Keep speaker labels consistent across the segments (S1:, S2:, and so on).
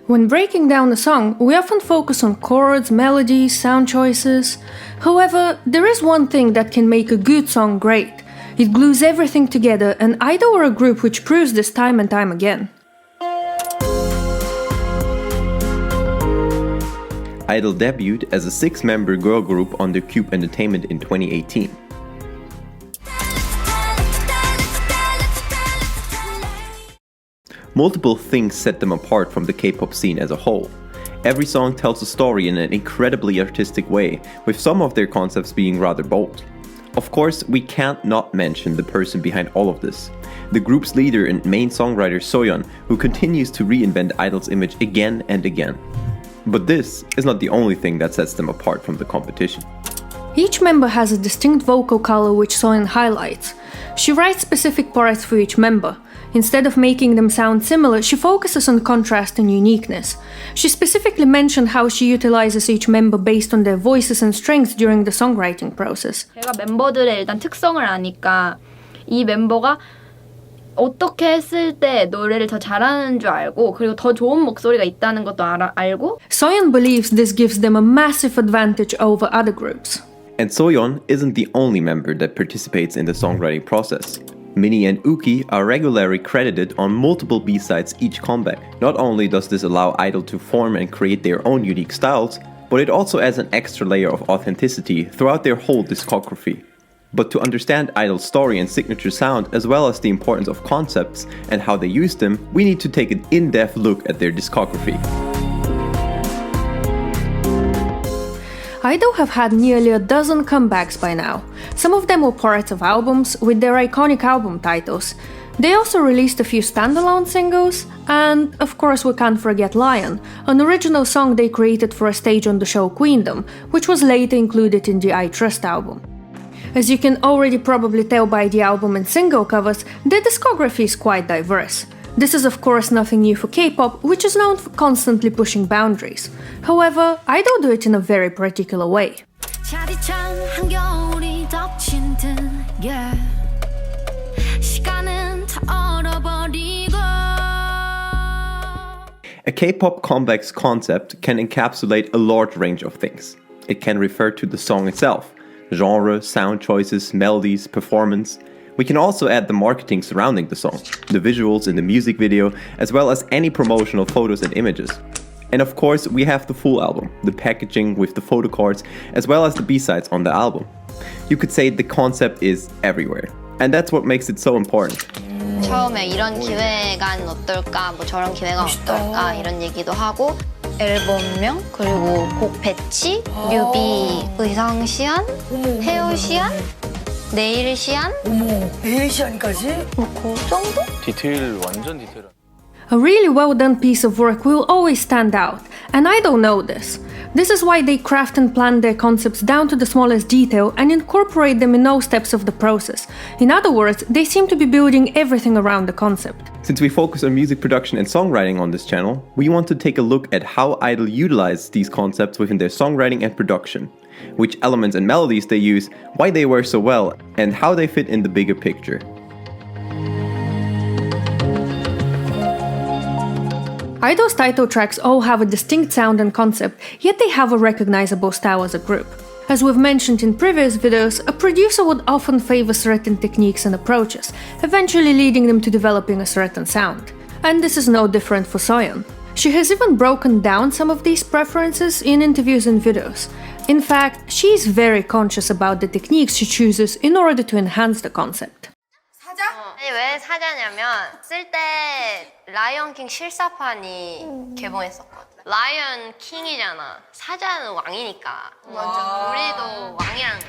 S1: When breaking down a song, we often focus on chords, melodies, sound choices. However, there is one thing that can make a good song great. It glues everything together, and I-DLE are a group which proves this time and time again.
S2: I-DLE debuted as a 6-member girl group under Cube Entertainment in 2018. Multiple things set them apart from the K-pop scene as a whole. Every song tells a story in an incredibly artistic way, with some of their concepts being rather bold. Of course, we can't not mention the person behind all of this. The group's leader and main songwriter Soyeon, who continues to reinvent I-DLE's image again and again. But this is not the only thing that sets them apart from the competition.
S1: Each member has a distinct vocal color which Soyeon highlights. She writes specific parts for each member. Instead of making them sound similar, she focuses on contrast and uniqueness. She specifically mentioned how she utilizes each member based on their voices and strengths during the songwriting process.
S3: 제가 멤버들의 일단 특성을 아니까 이 멤버가 어떻게 했을 때 노래를 더 잘하는 줄 알고 그리고 더 좋은 목소리가 있다는 것도 알고
S1: Soyeon believes this gives them a massive advantage over other groups.
S2: And Soyeon isn't the only member that participates in the songwriting process. Minnie and Uki are regularly credited on multiple B-sides each comeback. Not only does this allow I-DLE to form and create their own unique styles, but it also adds an extra layer of authenticity throughout their whole discography. But to understand I-DLE's story and signature sound, as well as the importance of concepts and how they use them, we need to take an in-depth look at their discography.
S1: I-DLE have had nearly a dozen comebacks by now. Some of them were parts of albums with their iconic album titles. They also released a few standalone singles, and of course we can't forget Lion, an original song they created for a stage on the show Queendom, which was later included in the I Trust album. As you can already probably tell by the album and single covers, their discography is quite diverse. This is of course nothing new for K-pop, which is known for constantly pushing boundaries. However, I-DLE do it in a very particular way.
S2: A K-pop comeback's concept can encapsulate a large range of things. It can refer to the song itself, genre, sound choices, melodies, performance. We can also add the marketing surrounding the song, the visuals in the music video, as well as any promotional photos and images. And of course, we have the full album, the packaging with the photo cards, as well as the B-sides on the album. You could say the concept is everywhere, and that's what makes it so important.
S4: 처음에 이런 기획안 어떨까, 뭐 저런 기획안 어떨까 이런 얘기도 하고 앨범명, 그리고 곡 배치, 뮤비, 의상 시안, 헤어 시안, 네일 시안?
S5: 네일 시안까지?
S4: 그 정도?
S6: 디테일 완전 디테일.
S1: A really well done piece of work will always stand out, and I-DLE know this. This is why they craft and plan their concepts down to the smallest detail and incorporate them in all steps of the process. In other words, they seem to be building everything around the concept.
S2: Since we focus on music production and songwriting on this channel, we want to take a look at how I-DLE utilize these concepts within their songwriting and production, which elements and melodies they use, why they work so well, and how they fit in the bigger picture.
S1: I-DLE's title tracks all have a distinct sound and concept, yet they have a recognizable style as a group. As we've mentioned in previous videos, a producer would often favor certain techniques and approaches, eventually leading them to developing a certain sound. And this is no different for Soyeon. She has even broken down some of these preferences in interviews and videos. In fact, she is very conscious about the techniques she chooses in order to enhance the concept.
S4: 아니 왜 사자냐면 쓸 때 라이언 킹 실사판이 개봉했었거든. 라이언 킹이잖아. 사자는 왕이니까. 맞아. 우리도 왕이랑.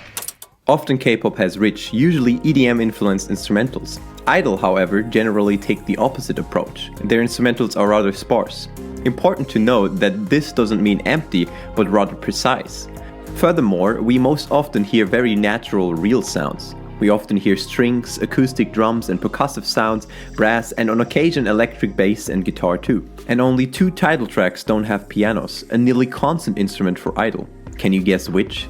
S2: Often K-pop has rich, usually EDM-influenced instrumentals. I-DLE, however, generally take the opposite approach. Their instrumentals are rather sparse. Important to note that this doesn't mean empty, but rather precise. Furthermore, we most often hear very natural, real sounds. We often hear strings, acoustic drums and percussive sounds, brass and on occasion electric bass and guitar too. And only 2 title tracks don't have pianos, a nearly constant instrument for I-DLE. Can you guess which?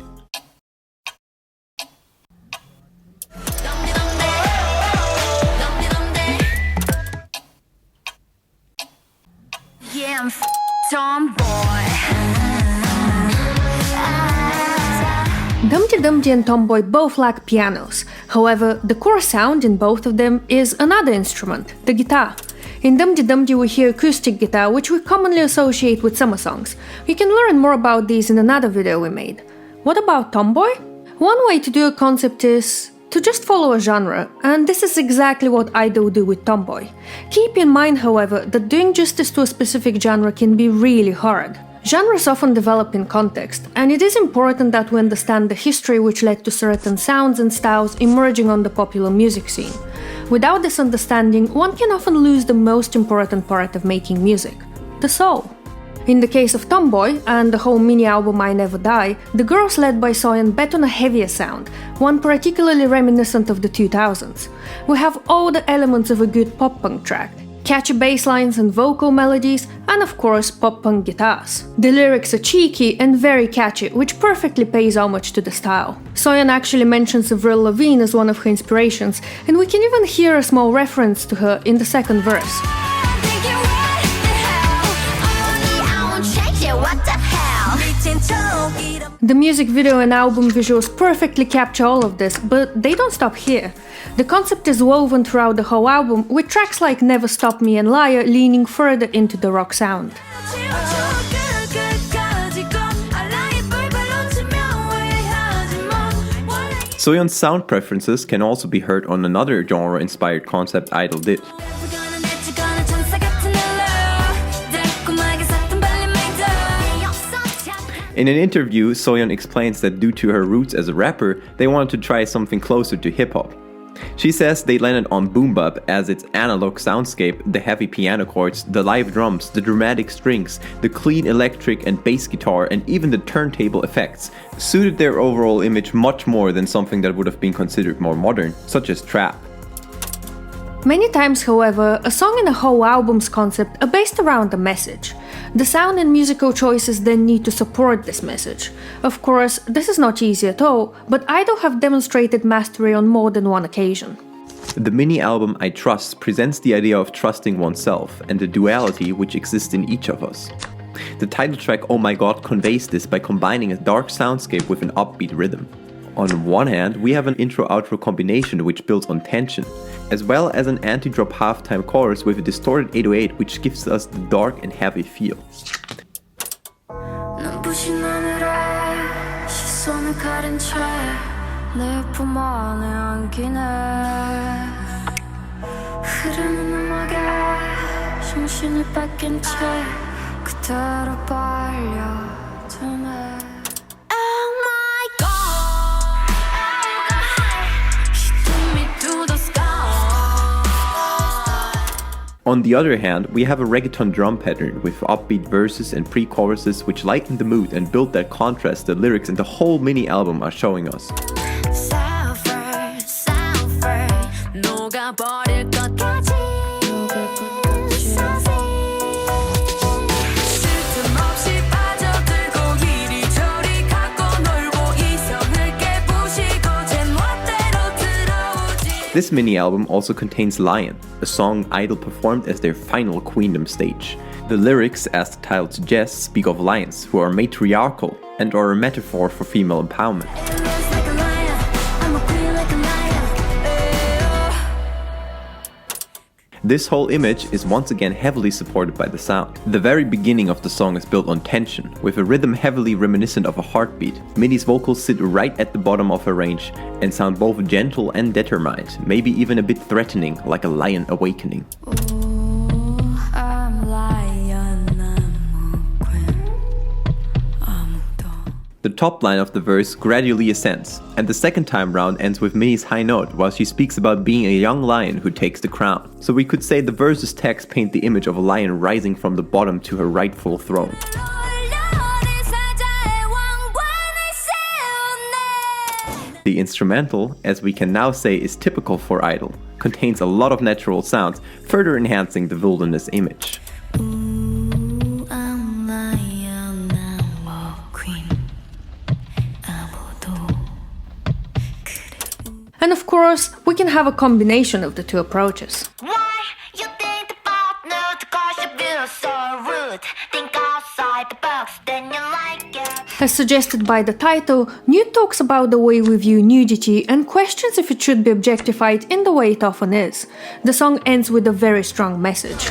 S5: Yeah, I'm
S1: Dumpty Dumpty and Tomboy both lack pianos. However, the core sound in both of them is another instrument, the guitar. In Dumpty Dumpty we hear acoustic guitar, which we commonly associate with summer songs. You can learn more about these in another video we made. What about Tomboy? One way to do a concept is to just follow a genre, and this is exactly what I-DLE do with Tomboy. Keep in mind, however, that doing justice to a specific genre can be really hard. Genres often develop in context, and it is important that we understand the history which led to certain sounds and styles emerging on the popular music scene. Without this understanding, one can often lose the most important part of making music: the soul. In the case of Tomboy and the whole mini-album I Never Die, the girls led by Soyeon bet on a heavier sound, one particularly reminiscent of the 2000s. We have all the elements of a good pop-punk track: catchy bass lines and vocal melodies, and of course pop-punk guitars. The lyrics are cheeky and very catchy, which perfectly pays homage to the style. Soyeon actually mentions Avril Lavigne as one of her inspirations, and we can even hear a small reference to her in the second verse. The music video and album visuals perfectly capture all of this, but they don't stop here. The concept is woven throughout the whole album, with tracks like Never Stop Me and Liar leaning further into the rock sound.
S2: Soyeon's sound preferences can also be heard on another genre-inspired concept I-DLE did. In an interview, Soyeon explains that due to her roots as a rapper, they wanted to try something closer to hip-hop. She says they landed on boom bap as its analog soundscape, the heavy piano chords, the live drums, the dramatic strings, the clean electric and bass guitar, and even the turntable effects suited their overall image much more than something that would have been considered more modern, such as trap.
S1: Many times, however, a song and a whole album's concept are based around a message. The sound and musical choices then need to support this message. Of course, this is not easy at all, but I-DLE have demonstrated mastery on more than one occasion.
S2: The mini-album I Trust presents the idea of trusting oneself and the duality which exists in each of us. The title track Oh My God conveys this by combining a dark soundscape with an upbeat rhythm. On one hand, we have an intro-outro combination which builds on tension, as well as an anti-drop halftime chorus with a distorted 808 which gives us the dark and heavy feel. On the other hand, we have a reggaeton drum pattern with upbeat verses and pre-choruses which lighten the mood and build that contrast the lyrics in the whole mini-album are showing us. This mini-album also contains Lion, a song I-DLE performed as their final Queendom stage. The lyrics, as the title suggests, speak of lions who are matriarchal and are a metaphor for female empowerment. This whole image is once again heavily supported by the sound. The very beginning of the song is built on tension, with a rhythm heavily reminiscent of a heartbeat. Minnie's vocals sit right at the bottom of her range and sound both gentle and determined, maybe even a bit threatening, like a lion awakening. The top line of the verse gradually ascends, and the second time round ends with Minnie's high note while she speaks about being a young lion who takes the crown. So we could say the verse's text paint the image of a lion rising from the bottom to her rightful throne. The instrumental, as we can now say is typical for I-DLE, contains a lot of natural sounds, further enhancing the wilderness image.
S1: And of course, we can have a combination of the two approaches.
S6: Why you think the partner to cause you feel so rude? Think of
S1: As suggested by the title, Nude talks about the way we view nudity and questions if it should be objectified in the way it often is. The song ends with a very strong message.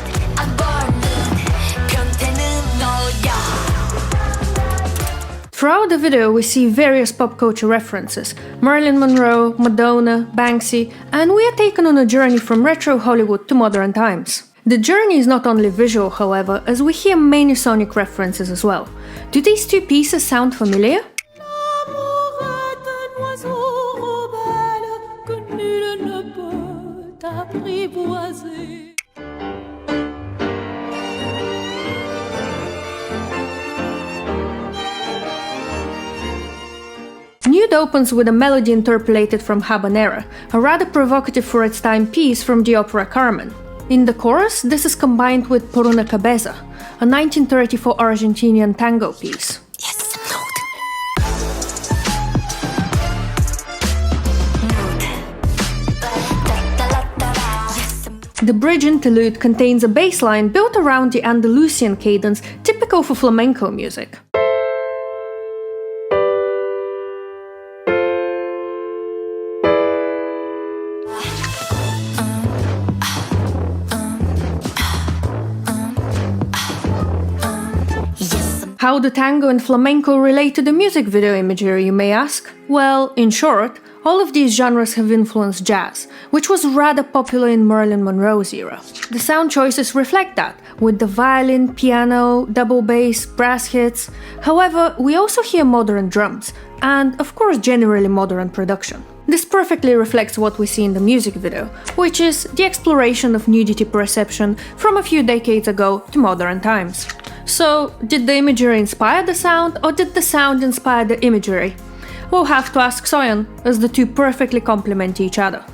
S1: Throughout the video, we see various pop culture references: Marilyn Monroe, Madonna, Banksy, and we are taken on a journey from retro Hollywood to modern times. The journey is not only visual, however, as we hear many sonic references as well. Do these two pieces sound familiar? Nude opens with a melody interpolated from Habanera, a rather provocative for its time piece from the opera Carmen. In the chorus, this is combined with Por una cabeza, a 1934 Argentinian tango piece. The bridge interlude contains a bass line built around the Andalusian cadence typical for flamenco music. How do tango and flamenco relate to the music video imagery, you may ask? Well, in short, all of these genres have influenced jazz, which was rather popular in Marilyn Monroe's era. The sound choices reflect that, with the violin, piano, double bass, brass hits. However, we also hear modern drums, and of course generally modern production. This perfectly reflects what we see in the music video, which is the exploration of nudity perception from a few decades ago to modern times. So, did the imagery inspire the sound, or did the sound inspire the imagery? We'll have to ask Soyeon, as the two perfectly complement each other.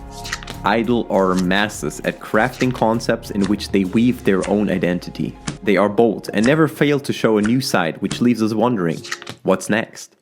S2: I-DLE are masters at crafting concepts in which they weave their own identity. They are bold and never fail to show a new side, which leaves us wondering, what's next?